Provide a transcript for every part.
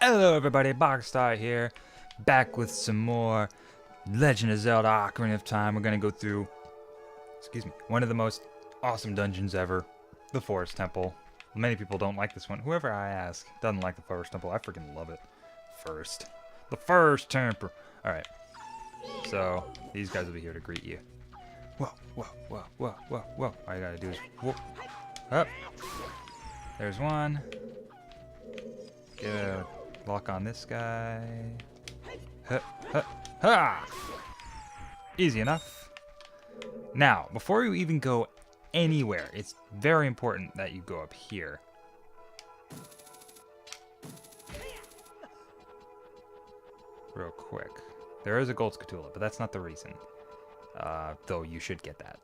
Hello everybody, BoxTar here, back with some more Legend of Zelda Ocarina of Time. We're gonna go through, one of the most awesome dungeons ever, the Forest Temple. Many people don't like this one. Whoever I ask doesn't like the Forest Temple. I freaking love it. The first temple. Alright, so these guys will be here to greet you. Whoa, whoa, whoa, whoa, whoa, whoa. All you gotta do is whoop, up. There's one. Get a lock on this guy. Ha, ha, ha! Easy enough. Now, before you even go anywhere, it's very important that you go up here. Real quick. There is a gold scatula, but that's not the reason. Though you should get that.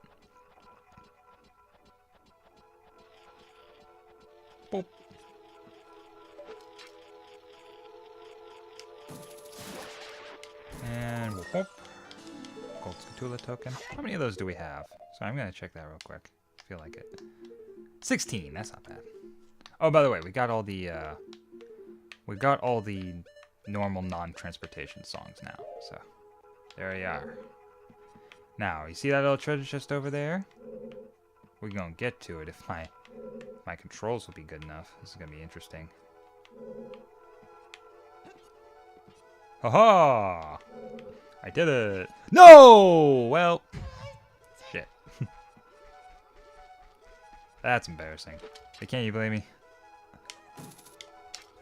Boop. And whoop. Gold scatula token. How many of those do we have? So I'm gonna check that real quick. I feel like it. 16. That's not bad. Oh, by the way, we got all the normal non-transportation songs now. So there you are. Now you see that little treasure chest over there? We're gonna get to it if my controls will be good enough. This is gonna be interesting. Haha! I did it! No! Well, shit. That's embarrassing. Can't you blame me?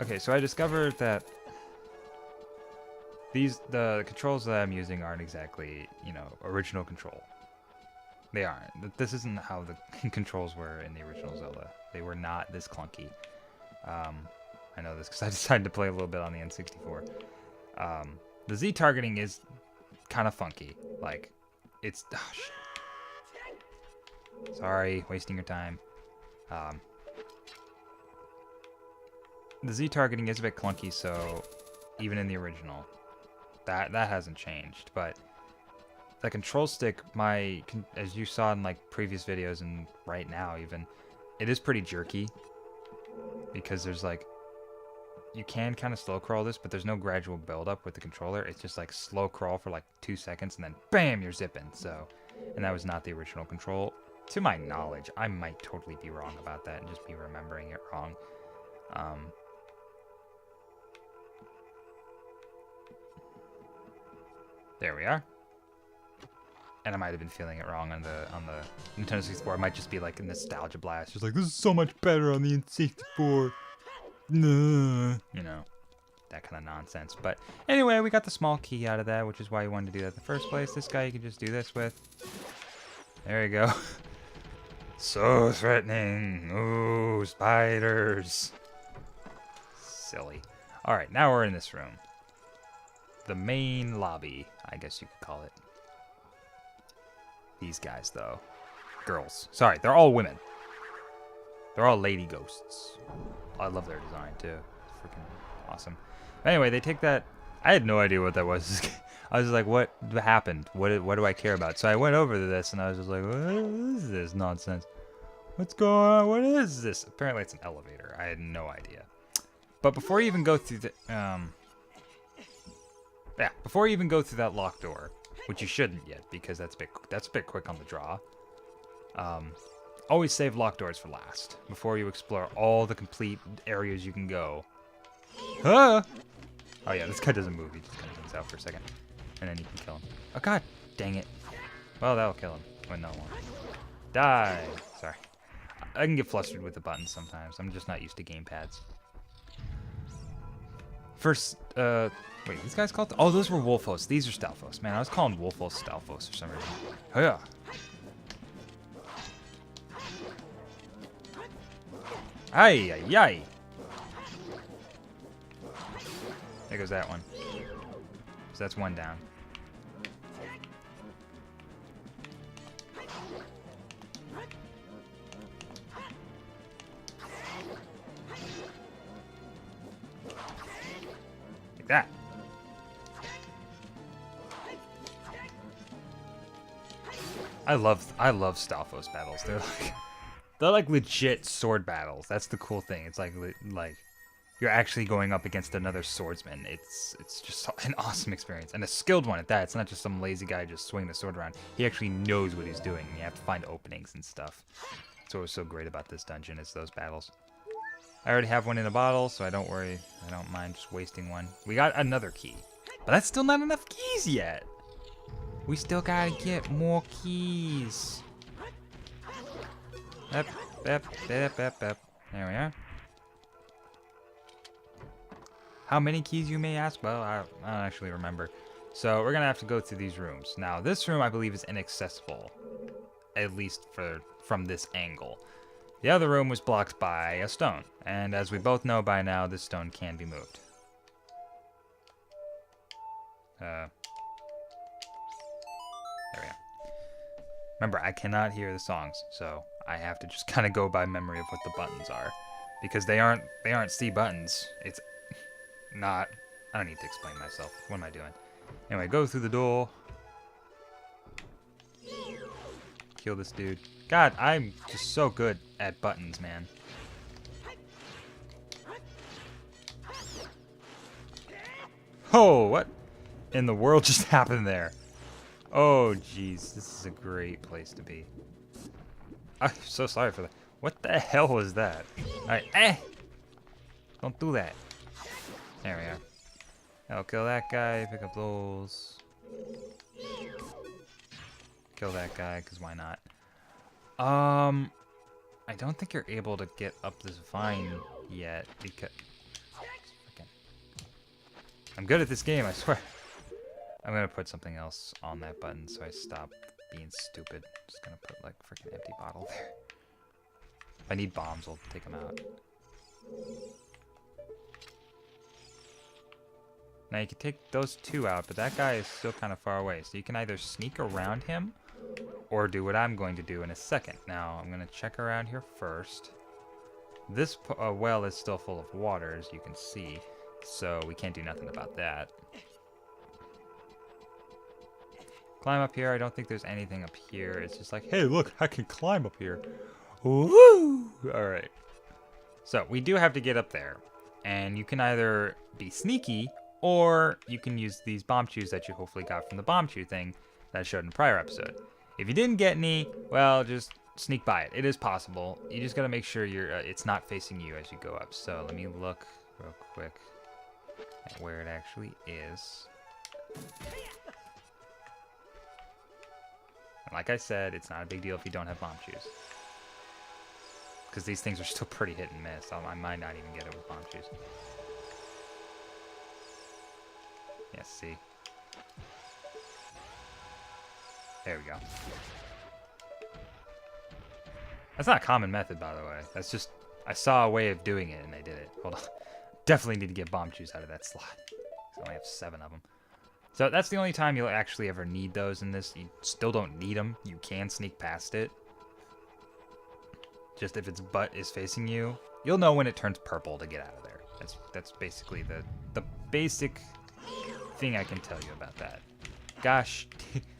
Okay, so I discovered that the controls that I'm using aren't exactly, original control. They aren't. This isn't how the controls were in the original Zelda. They were not this clunky. I know this because I decided to play a little bit on the N64. The Z targeting is kind of funky. Like, it's... Oh, shit. Sorry, wasting your time. The Z targeting is a bit clunky, so even in the original, that hasn't changed. But the control stick, as you saw in like previous videos and right now even, it is pretty jerky because there's like, you can kind of slow crawl this, but there's no gradual build up with the controller. It's just like slow crawl for like 2 seconds and then bam, you're zipping. So, and that was not the original control. To my knowledge, I might totally be wrong about that and just be remembering it wrong. There we are. And I might have been feeling it wrong on the Nintendo 64. It might just be like a nostalgia blast. Just like, this is so much better on the N64. You know, that kind of nonsense. But anyway, we got the small key out of that, which is why you wanted to do that in the first place. This guy you can just do this with. There you go. So threatening. Ooh, spiders. Silly. Alright, now we're in this room. The main lobby, I guess you could call it. These guys, though. Girls. Sorry, they're all women. They're all lady ghosts. I love their design, too. It's freaking awesome. Anyway, they take that... I had no idea what that was. I was like, what happened? What do I care about? So I went over to this, and I was just like, what is this nonsense? What's going on? What is this? Apparently, it's an elevator. I had no idea. But before you even go through the... before you even go through that locked door, which you shouldn't yet, because that's a bit quick on the draw. Always save locked doors for last, before you explore all the complete areas you can go. Ah! Oh yeah, this guy doesn't move, he just kind of hangs out for a second. And then you can kill him. Oh god, dang it. Well, that'll kill him. When no one. Die! Sorry. I can get flustered with the buttons sometimes. I'm just not used to gamepads. First, wait, these guys called... Oh, those were Wolfos. These are Stalfos. Man, I was calling Wolfos Stalfos for some reason. Oh yeah. Ay, ay, ay. There goes that one. So that's one down. Like that. I love Stalfos battles. They're like legit sword battles. That's the cool thing. It's like you're actually going up against another swordsman. It's just an awesome experience, and a skilled one at that. It's not just some lazy guy just swinging the sword around. He actually knows what he's doing. You have to find openings and stuff. That's what was so great about this dungeon, is those battles. I already have one in a bottle, so I don't worry. I don't mind just wasting one. We got another key, but that's still not enough keys yet. We still gotta get more keys. There we are. How many keys, you may ask? Well, I don't actually remember. So we're gonna have to go through these rooms. Now, this room I believe is inaccessible, at least from this angle. The other room was blocked by a stone, and as we both know by now, this stone can be moved. There we go. Remember, I cannot hear the songs, so I have to just kind of go by memory of what the buttons are, because they aren't C buttons. It's not. I don't need to explain myself. What am I doing? Anyway, go through the door. Kill this dude. God, I'm just so good at buttons, man. Oh, what in the world just happened there? Oh, jeez. This is a great place to be. I'm so sorry for that. What the hell was that? Alright, don't do that. There we are. I'll kill that guy, pick up those. Kill that guy, because why not? I don't think you're able to get up this vine yet, because... I'm good at this game, I swear. I'm gonna put something else on that button so I stop being stupid. Just gonna put, like, freaking empty bottle there. If I need bombs, I'll take them out. Now you can take those two out, but that guy is still kind of far away. So you can either sneak around him, or do what I'm going to do in a second. Now, I'm going to check around here first. This well is still full of water, as you can see. So we can't do nothing about that. Climb up here. I don't think there's anything up here. It's just like, hey, look, I can climb up here. Woo! Alright. So, we do have to get up there. And you can either be sneaky, or you can use these bomb chews that you hopefully got from the bomb chew thing that I showed in the prior episode. If you didn't get any, well, just sneak by it. It is possible. You just gotta make sure it's not facing you as you go up. So let me look real quick at where it actually is. And like I said, it's not a big deal if you don't have bomb chews, because these things are still pretty hit and miss. I might not even get it with bomb chews. Yes, see. There we go. That's not a common method, by the way. That's just, I saw a way of doing it and I did it. Hold on. Definitely need to get bomb chews out of that slot. I only have 7 of them. So that's the only time you'll actually ever need those in this. You still don't need them. You can sneak past it. Just if its butt is facing you, you'll know when it turns purple to get out of there. That's basically the basic thing I can tell you about that. Gosh,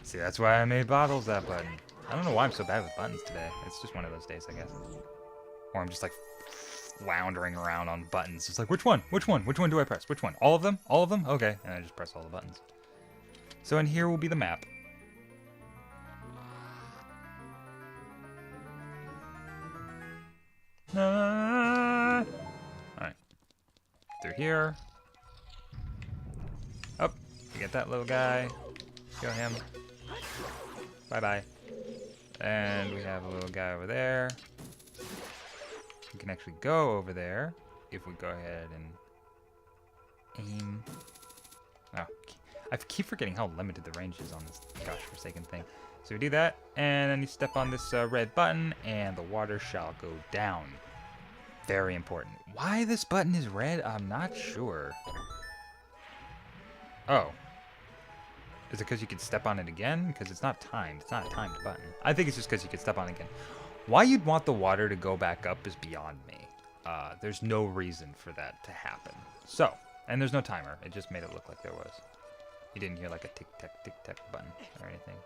see, that's why I made bottles that button. I don't know why I'm so bad with buttons today. It's just one of those days, I guess. Or I'm just like floundering around on buttons. It's like, which one? Which one? Which one do I press? Which one? All of them? All of them? Okay. And I just press all the buttons. So in here will be the map. Alright. Through here. Up. You get that little guy. Kill him. Bye-bye. And we have a little guy over there. We can actually go over there if we go ahead and aim. Oh, I keep forgetting how limited the range is on this gosh forsaken thing. So we do that, and then you step on this red button, and the water shall go down. Very important. Why this button is red, I'm not sure. Oh. Is it because you can step on it again? Because it's not timed. It's not a timed button. I think it's just because you can step on it again. Why you'd want the water to go back up is beyond me. There's no reason for that to happen. So, and there's no timer. It just made it look like there was. You didn't hear like a tick-tack button or anything.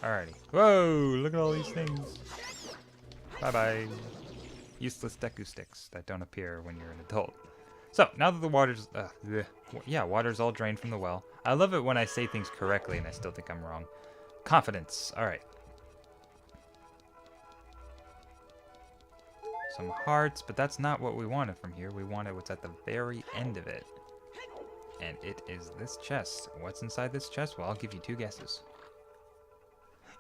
Alrighty. Whoa, look at all these things. Bye-bye. Useless Deku sticks that don't appear when you're an adult. So, now that the water's... yeah, water's all drained from the well. I love it when I say things correctly and I still think I'm wrong. Confidence. Alright. Some hearts, but that's not what we wanted from here. We wanted what's at the very end of it. And it is this chest. What's inside this chest? Well, I'll give you 2 guesses.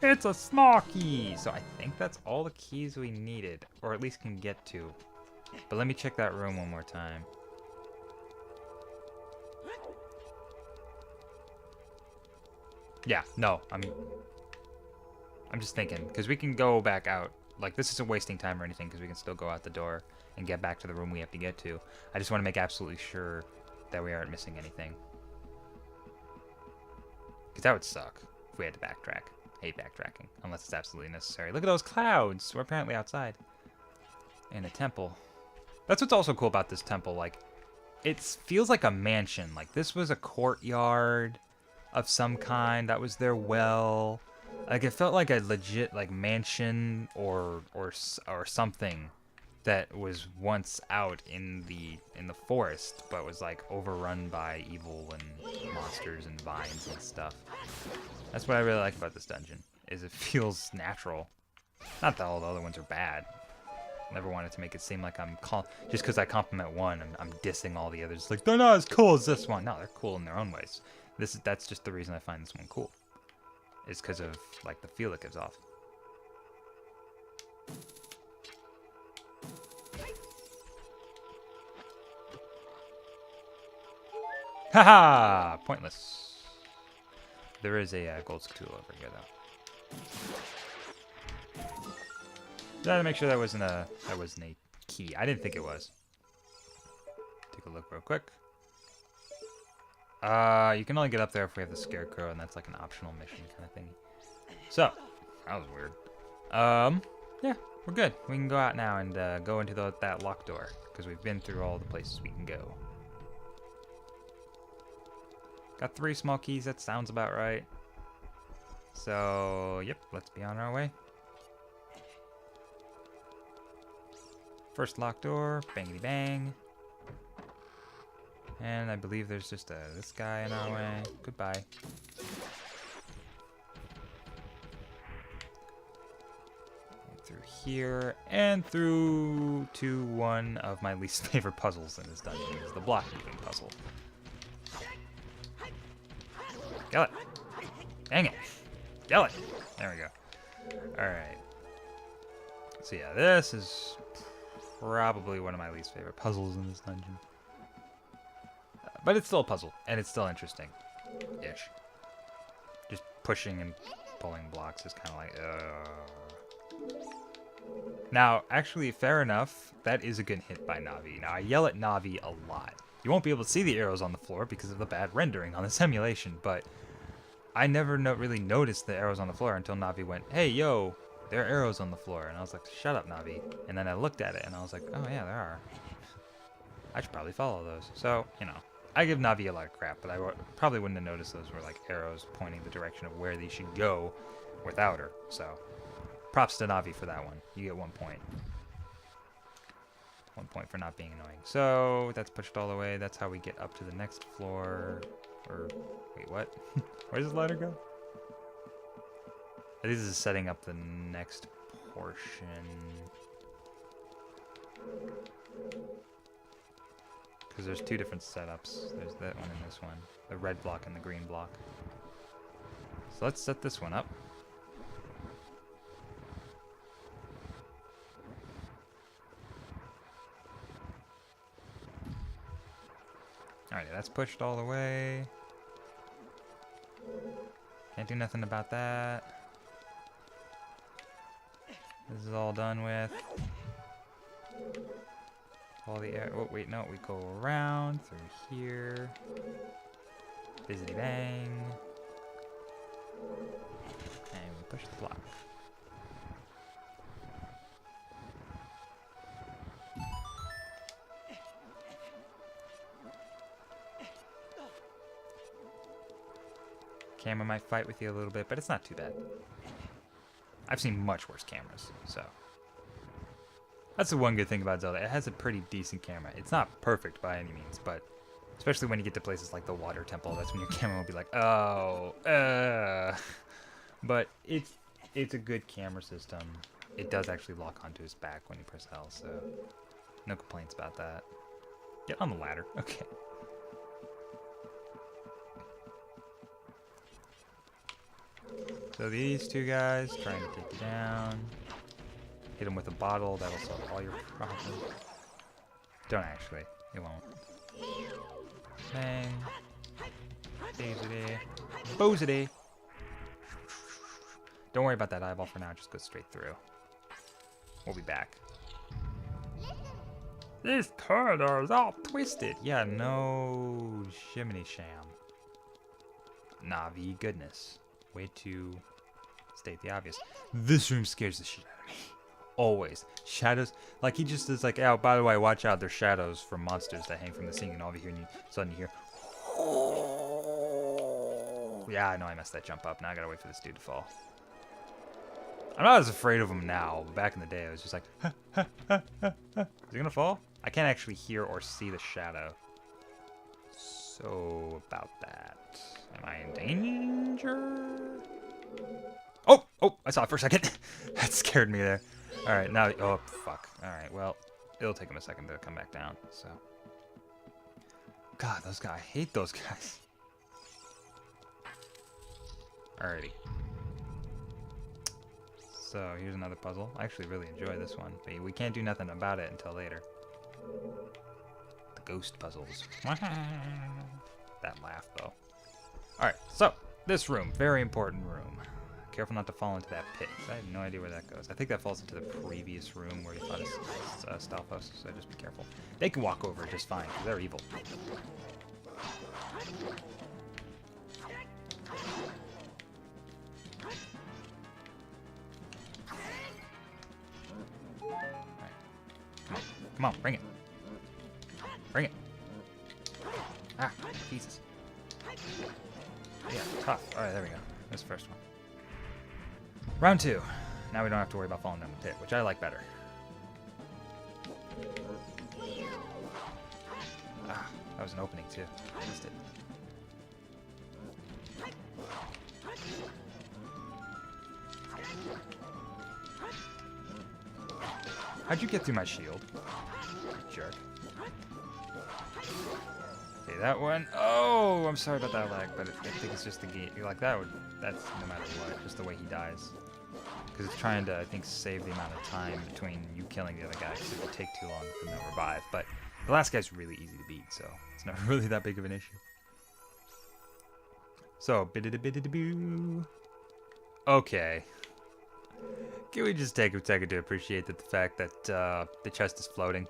It's a small key! So I think that's all the keys we needed, or at least can get to. But let me check that room one more time. Yeah, no, I'm just thinking, because we can go back out. Like, this isn't wasting time or anything, because we can still go out the door and get back to the room we have to get to. I just want to make absolutely sure that we aren't missing anything. Because that would suck if we had to backtrack. I hate backtracking, unless it's absolutely necessary. Look at those clouds! We're apparently outside. In a temple. That's what's also cool about this temple. Like, it feels like a mansion. Like, this was a courtyard of some kind. That was their well. Like, it felt like a legit, like, mansion or something that was once out in the forest, but was, like, overrun by evil and monsters and vines and stuff. That's what I really like about this dungeon, is it feels natural. Not that all the other ones are bad. Never wanted to make it seem like I'm just because I compliment one, I'm dissing all the others. Like, they're not as cool as this one. No, they're cool in their own ways. That's just the reason I find this one cool. Is because of, like, the feel it gives off. Haha! Pointless. There is a gold tool over here, though. Just had to make sure that wasn't a key. I didn't think it was. Take a look real quick. You can only get up there if we have the Scarecrow, and that's like an optional mission kind of thing. So, that was weird. Yeah, we're good. We can go out now and go into that locked door, because we've been through all the places we can go. Got 3 small keys, that sounds about right. So, yep, let's be on our way. First locked door, bangity bang. And I believe there's just this guy in our way. Goodbye. Through here, and through to one of my least favorite puzzles in this dungeon, is the block moving puzzle. Kill it! Dang it! Kill it! There we go. Alright. So yeah, this is probably one of my least favorite puzzles in this dungeon. But it's still a puzzle, and it's still interesting-ish. Just pushing and pulling blocks is kind of like, Now, actually, fair enough, that is a good hit by Navi. Now, I yell at Navi a lot. You won't be able to see the arrows on the floor because of the bad rendering on the simulation, but I never really noticed the arrows on the floor until Navi went, hey, yo, there are arrows on the floor. And I was like, shut up, Navi. And then I looked at it, and I was like, oh, yeah, there are. I should probably follow those. So, you know. I give Navi a lot of crap, but I probably wouldn't have noticed those were like arrows pointing the direction of where they should go without her. So, props to Navi for that one. You get 1 point. 1 point for not being annoying. So, that's pushed all the way. That's how we get up to the next floor. Or, wait, what? Where does this ladder go? I think this is setting up the next portion. Because there's 2 different setups. There's that one and this one. The red block and the green block. So let's set this one up. Alright, that's pushed all the way. Can't do nothing about that. This is all done with. All the air. Oh, wait, no, we go around through here. Bizzity bang. And we push the block. Camera might fight with you a little bit, but it's not too bad. I've seen much worse cameras, so. That's the one good thing about Zelda. It has a pretty decent camera. It's not perfect by any means, but especially when you get to places like the water temple, that's when your camera will be like, oh, But it's a good camera system. It does actually lock onto his back when you press L, so no complaints about that. Get on the ladder. Okay. So these two guys trying to take you down. Hit them with a bottle. That'll solve all your problems. Don't actually. It won't. Bang. Daisy. Bozity. Don't worry about that eyeball for now. Just go straight through. We'll be back. This corridor is all twisted. Yeah, no shimmy sham. Navi goodness. Way to state the obvious. This room scares the shit out of me. Always. Shadows. Like, he just is like, oh, by the way, watch out. There's shadows from monsters that hang from the ceiling. And all of you hear, and you suddenly hear, yeah, I know I messed that jump up. Now I gotta wait for this dude to fall. I'm not as afraid of him now. Back in the day, I was just like, is he gonna fall? I can't actually hear or see the shadow. So, about that. Am I in danger? Oh, I saw it for a second. That scared me there. Alright, now, oh, fuck. Alright, well, it'll take him a second to come back down, so. God, those guys, I hate those guys. Alrighty. So, here's another puzzle. I actually really enjoy this one, but we can't do nothing about it until later. The ghost puzzles. That laugh, though. Alright, so, this room. Very important room. Careful not to fall into that pit. I have no idea where that goes. I think that falls into the previous room where you fought a Stalfos, so just be careful. They can walk over just fine, because they're evil. Come on, bring it. Bring it. Ah, Jesus. Yeah, tough. Alright, there we go. That's the first one. Round 2. Now we don't have to worry about falling down the pit, which I like better. Ah, that was an opening too. I missed it. How'd you get through my shield? Jerk. Okay, that one. Oh, I'm sorry about that lag, but I think it's just the game. Like that would. That's no matter what. Just the way he dies. Because it's trying to, I think, save the amount of time between you killing the other guy. Because it would take too long for them to revive. But the last guy's really easy to beat, so it's not really that big of an issue. So, biddy-biddy-boo. Okay. Can we just take a second to appreciate the fact that the chest is floating?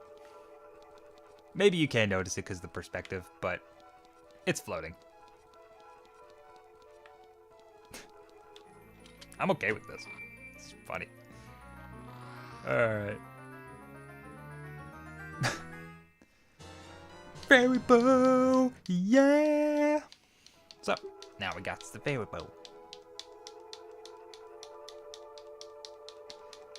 Maybe you can't notice it because of the perspective, but it's floating. I'm okay with this. It's funny. Alright. Fairy bow! Yeah! So, now we got the fairy bow.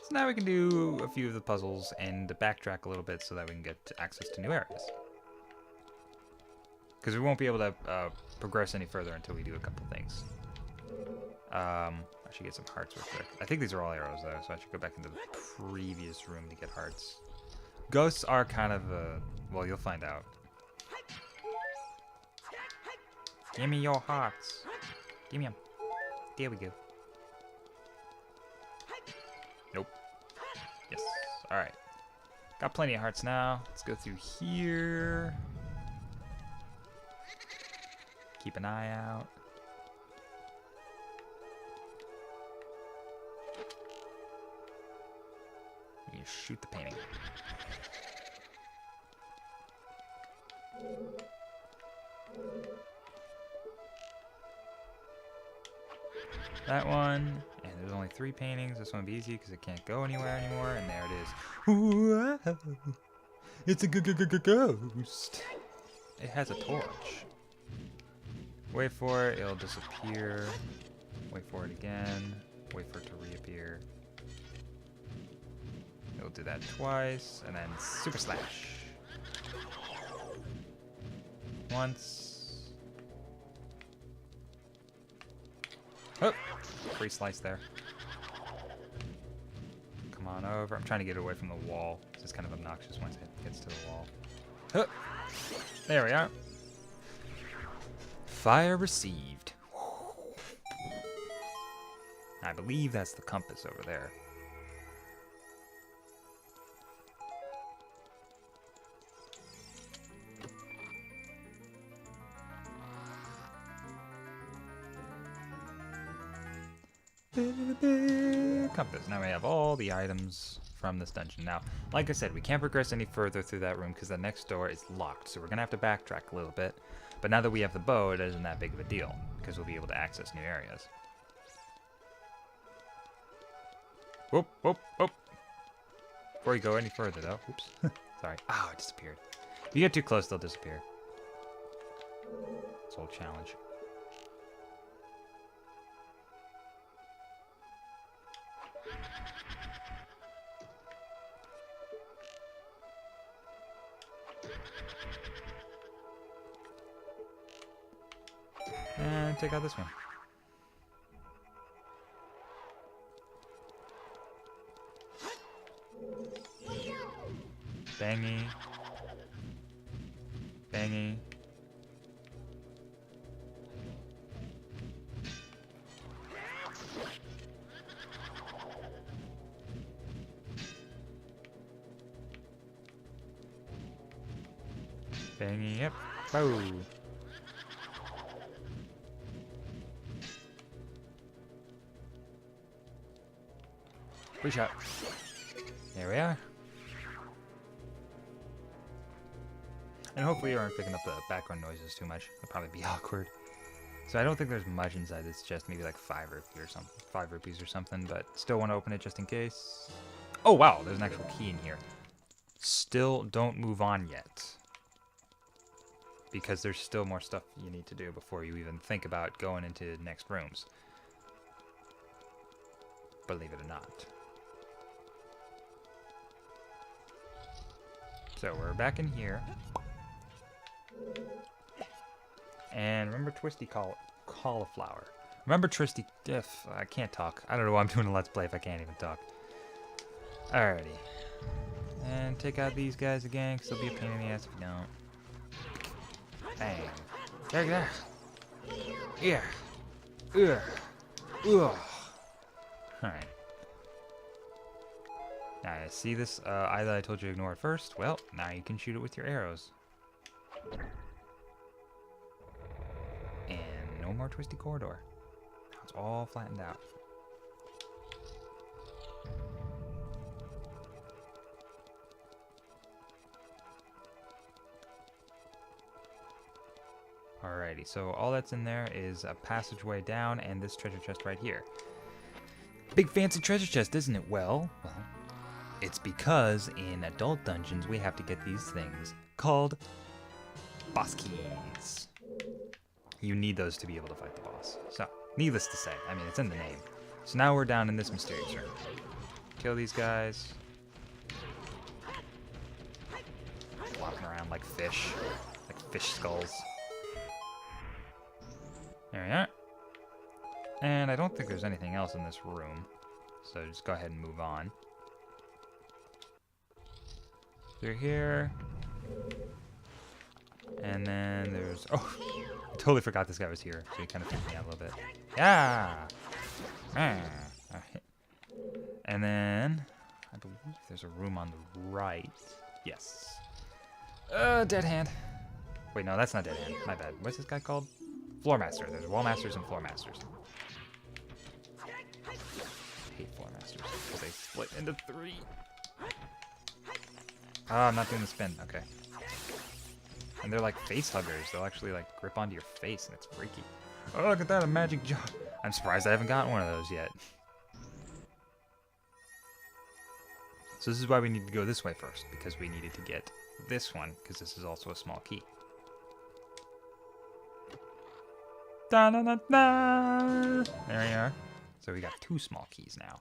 So now we can do a few of the puzzles and backtrack a little bit so that we can get access to new areas. Because we won't be able to progress any further until we do a couple things. I should get some hearts real quick. I think these are all arrows though, so I should go back into the previous room to get hearts. Ghosts are kind of well, you'll find out. Give me your hearts. Give me them. There we go. Nope. Yes. Alright. Got plenty of hearts now. Let's go through here. Keep an eye out. You shoot the painting. That one, and there's only 3 paintings. This one will be easy because it can't go anywhere anymore, and there it is. Wow. It's a ghost. It has a torch. Wait for it, it'll disappear. Wait for it again. Wait for it to reappear. We'll do that twice, and then Super Slash. Once. Oh! Free slice there. Come on over. I'm trying to get away from the wall. It's kind of obnoxious once it gets to the wall. Oh! There we are. Fire received. I believe that's the compass over there. Compass. Now we have all the items from this dungeon. Now, like I said, we can't progress any further through that room because the next door is locked, so we're going to have to backtrack a little bit. But now that we have the bow, it isn't that big of a deal because we'll be able to access new areas. Whoop, whoop, whoop. Before you go any further, though. Oops. Sorry. Oh, it disappeared. If you get too close, they'll disappear. It's a whole challenge. And take out this one. Bangy. Bangy. Bangy, yep. Bow. Free shot. There we are. And hopefully you aren't picking up the background noises too much. It'll probably be awkward. So I don't think there's much inside this chest. Maybe like 5 rupees or something. But still want to open it just in case. Oh wow, there's an actual key in here. Still don't move on yet. Because there's still more stuff you need to do before you even think about going into next rooms. Believe it or not. So we're back in here. And remember Twisty Cauliflower. Remember Twisty... I can't talk. I don't know why I'm doing a Let's Play if I can't even talk. Alrighty. And take out these guys again, because they'll be a pain in the ass if you don't. Bang. There you go. Yeah. Ugh. Ugh. Alright. Now, see this eye that I told you to ignore at first? Well, now you can shoot it with your arrows. And no more twisty corridor. Now it's all flattened out. Alrighty, so all that's in there is a passageway down and this treasure chest right here. Big fancy treasure chest, isn't it? Well, it's because in adult dungeons we have to get these things called boss keys. You need those to be able to fight the boss. So, needless to say, I mean, it's in the name. So now we're down in this mysterious room. Kill these guys. Flopping around like fish skulls. There we are. And I don't think there's anything else in this room. So just go ahead and move on. Through here. And then there's... Oh! I totally forgot this guy was here. So he kind of freaked me out a little bit. Yeah! And then... I believe there's a room on the right. Yes. Dead hand. Wait, no, that's not dead hand. My bad. What's this guy called? Floor Master. There's Wall Masters and Floor Masters. I hate Floor Masters because they split into 3. I'm not doing the spin. Okay. And they're like face huggers. They'll actually like grip onto your face and it's freaky. Oh, look at that, a magic jaw. I'm surprised I haven't gotten one of those yet. So this is why we need to go this way first, because we needed to get this one, because this is also a small key. Da -da -da -da. There we are. So we got 2 small keys now.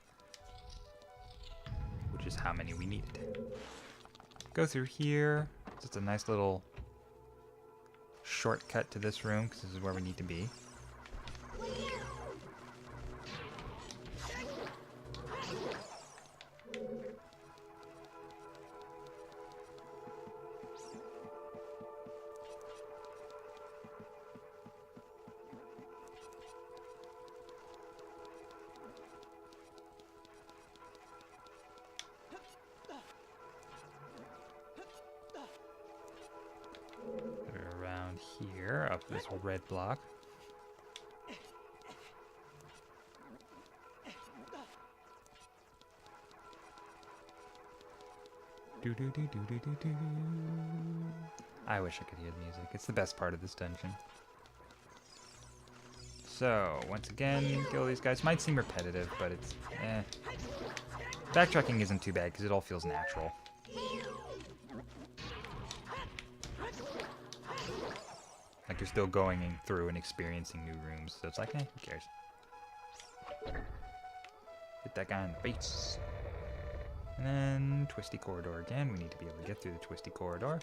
Which just how many we needed. Go through here. It's a nice little shortcut to this room because this is where we need to be. Around here, up this red block. Do do do do do do do. I wish I could hear the music. It's the best part of this dungeon. So, once again, kill these guys. Might seem repetitive, but it's backtracking isn't too bad because it all feels natural. Like you're still going through and experiencing new rooms, so it's like, who cares? Hit that guy in the face. And then twisty corridor again. We need to be able to get through the twisty corridor.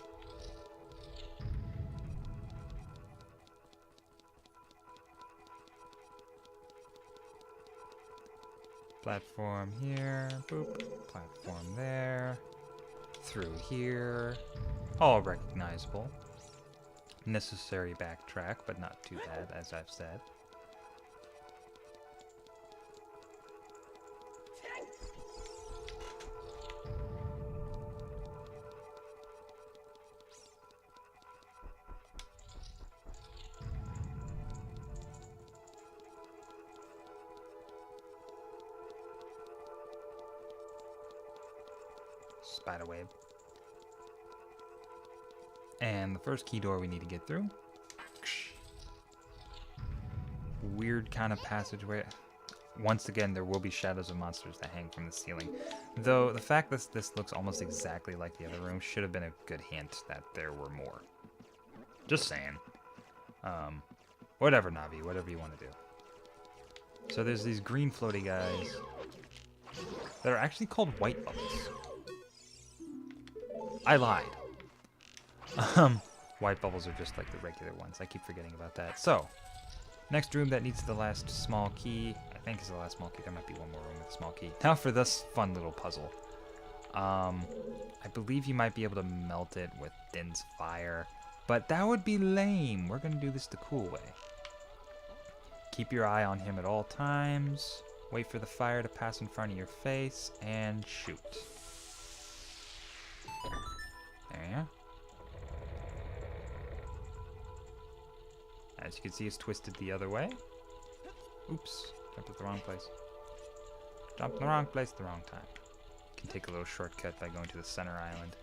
Platform here, boop, platform there, through here, all recognizable. Necessary backtrack, but not too bad, as I've said. Spiderweb. And the first key door we need to get through. Weird kind of passageway. Once again, there will be shadows of monsters that hang from the ceiling. Though the fact that this looks almost exactly like the other room should have been a good hint that there were more. Just saying. Whatever, Navi, whatever you want to do. So there's these green floaty guys that are actually called white bubbles. I lied. White bubbles are just like the regular ones. I keep forgetting about that. So, next room that needs the last small key. I think is the last small key. There might be one more room with a small key. Now for this fun little puzzle. I believe you might be able to melt it with Din's fire. But that would be lame. We're going to do this the cool way. Keep your eye on him at all times. Wait for the fire to pass in front of your face. And shoot. There you go. As you can see, it's twisted the other way. Oops, jumped at the wrong place. Jumped in the wrong place at the wrong time. You can take a little shortcut by going to the center island.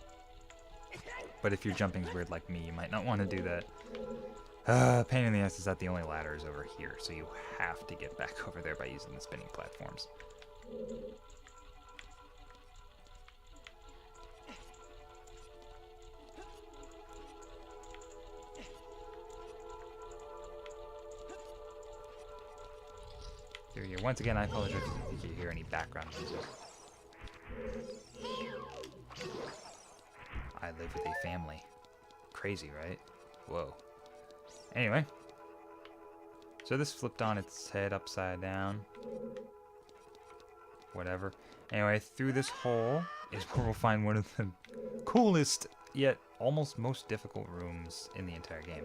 But if your jumping's weird like me, you might not want to do that. Pain in the ass is that the only ladder is over here, so you have to get back over there by using the spinning platforms. Through here. Once again, I apologize if you hear any background music. I live with a family. Crazy, right? Whoa. Anyway. So this flipped on its head upside down. Whatever. Anyway, through this hole is where we'll find one of the coolest, yet almost most difficult rooms in the entire game.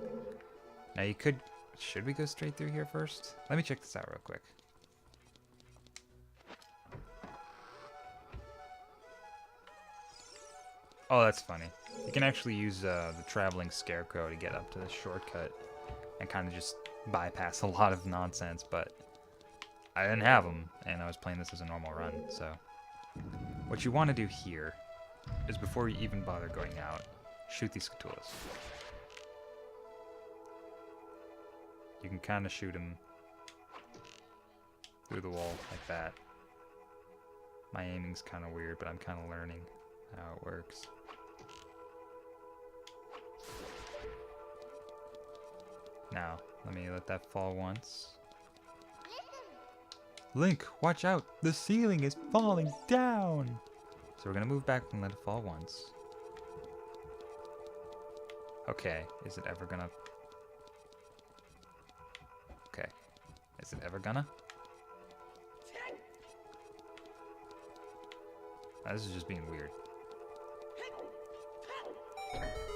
Now you could... Should we go straight through here first? Let me check this out real quick. Oh, that's funny. You can actually use the traveling Scarecrow to get up to this shortcut and kind of just bypass a lot of nonsense, but I didn't have them, and I was playing this as a normal run, so... What you want to do here is before you even bother going out, shoot these Scatulas. You can kind of shoot them through the wall like that. My aiming's kind of weird, but I'm kind of learning how it works. Now, let me let that fall once. Link, watch out! The ceiling is falling down! we're gonna move back and let it fall once. Okay, is it ever gonna... Okay, is it ever gonna? This is just being weird.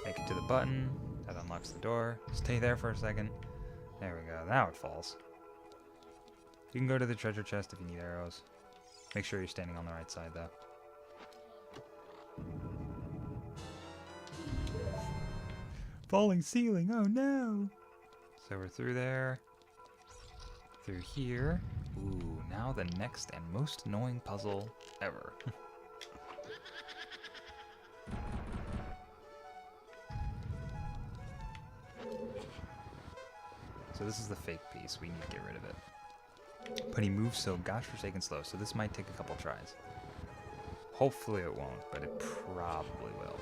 Make it to the button. That unlocks the door. Stay there for a second. There we go. Now it falls. You can go to the treasure chest if you need arrows. Make sure you're standing on the right side, though. Falling ceiling, oh no! So we're through there. Through here. Ooh, now the next and most annoying puzzle ever. So this is the fake piece. We need to get rid of it. But he moves so gosh forsaken slow, so this might take a couple tries. Hopefully it won't, but it probably will.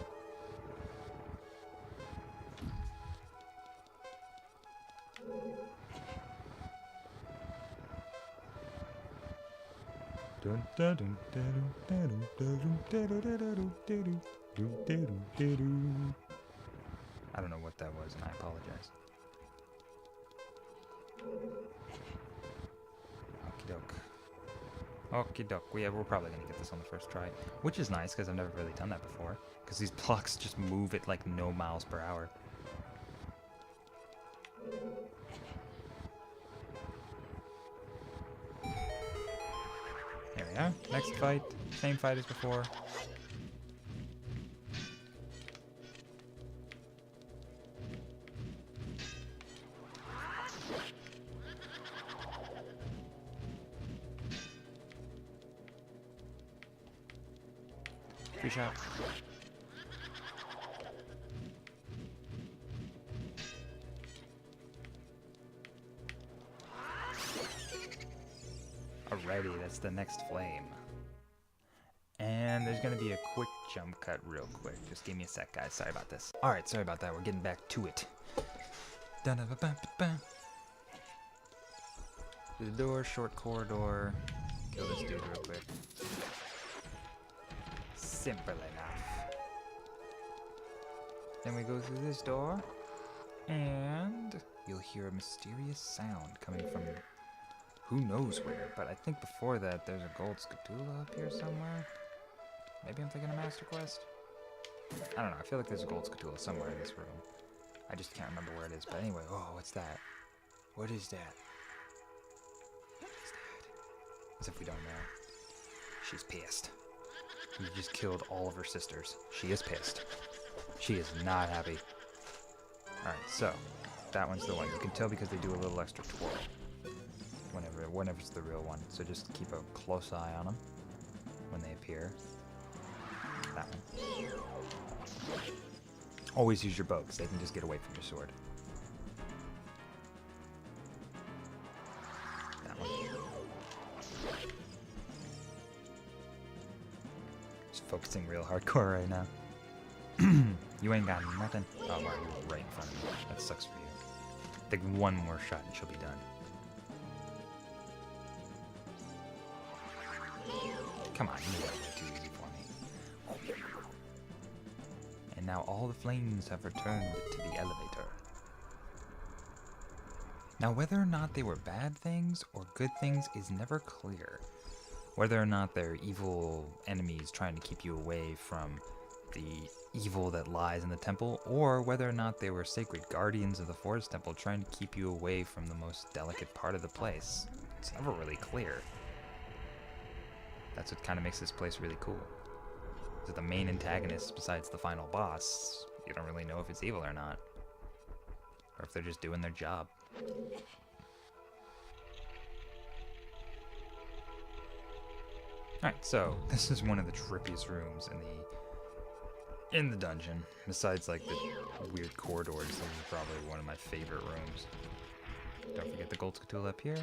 I don't know what that was, and I apologize. Okie doke. Okie doke. We're probably gonna get this on the first try, which is nice because I've never really done that before. Because these blocks just move at like no miles per hour. There we are. Next fight. Same fight as before. Free shot. Alrighty, that's the next flame. And there's gonna be a quick jump cut real quick. Just give me a sec, guys. Sorry about this. Alright, sorry about that. We're getting back to it. Through the door, short corridor. Kill this dude real quick. Simple enough. Then we go through this door, and you'll hear a mysterious sound coming from who knows where, but I think before that there's a gold scatula up here somewhere. Maybe I'm thinking of Master Quest? I don't know, I feel like there's a gold scatula somewhere in this room. I just can't remember where it is, but anyway, oh, what's that? What is that? What is that? As if we don't know. She's pissed. You just killed all of her sisters. She is pissed. She is not happy. Alright, so that one's the one. You can tell because they do a little extra twirl whenever it's the real one. So just keep a close eye on them when they appear. That one. Always use your bow because they can just get away from your sword. That one. Just focusing real hardcore right now. You ain't got nothing. Oh, wow, you're right in front of me. That sucks for you. Take one more shot and she'll be done. Come on, you made that way too easy for me. And now all the flames have returned to the elevator. Now whether or not they were bad things or good things is never clear. Whether or not they're evil enemies trying to keep you away from the evil that lies in the temple, or whether or not they were sacred guardians of the forest temple trying to keep you away from the most delicate part of the place. It's never really clear. That's what kind of makes this place really cool. That the main antagonist, besides the final boss, you don't really know if it's evil or not. Or if they're just doing their job. Alright, so this is one of the trippiest rooms in the dungeon. Besides like the weird corridors, this is probably one of my favorite rooms. Don't forget the gold scatula up here.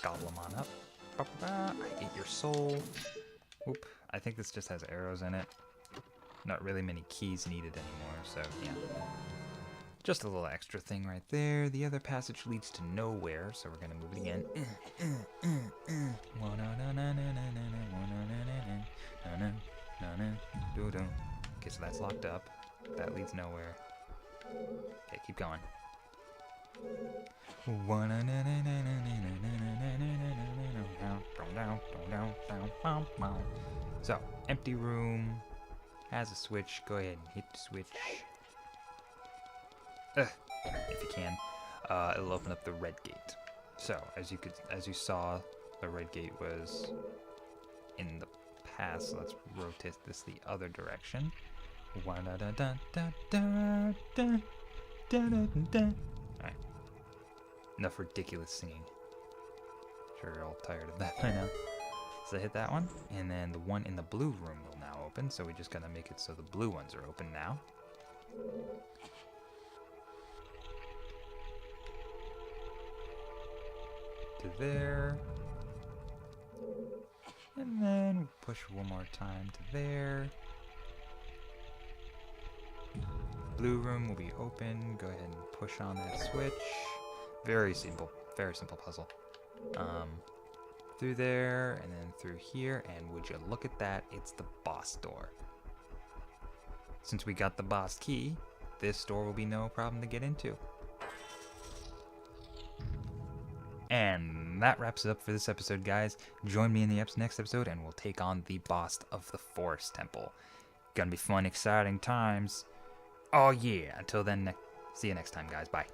Gobble them on up. I ate your soul. Oop. I think this just has arrows in it. Not really many keys needed anymore, so yeah. Just a little extra thing right there. The other passage leads to nowhere, so we're gonna move it again. Okay, so that's locked up. That leads nowhere. Okay, keep going. So, empty room. Has a switch. Go ahead and hit the switch. If you can. It'll open up the red gate. So, as you saw, the red gate was in the past. So let's rotate this the other direction. Alright. Enough ridiculous singing. Sure you're all tired of that by now. So hit that one, and then the one in the blue room will now open. So we just gotta make it so the blue ones are open now. To there. And then push one more time to there. Blue room will be open. Go ahead and push on that switch. Very simple puzzle. Through there, and then through here, and would you look at that, it's the boss door. Since we got the boss key, this door will be no problem to get into. And that wraps it up for this episode, guys. Join me in the next episode, and we'll take on the boss of the Forest Temple. Gonna be fun, exciting times. Oh yeah, until then, see you next time, guys. Bye.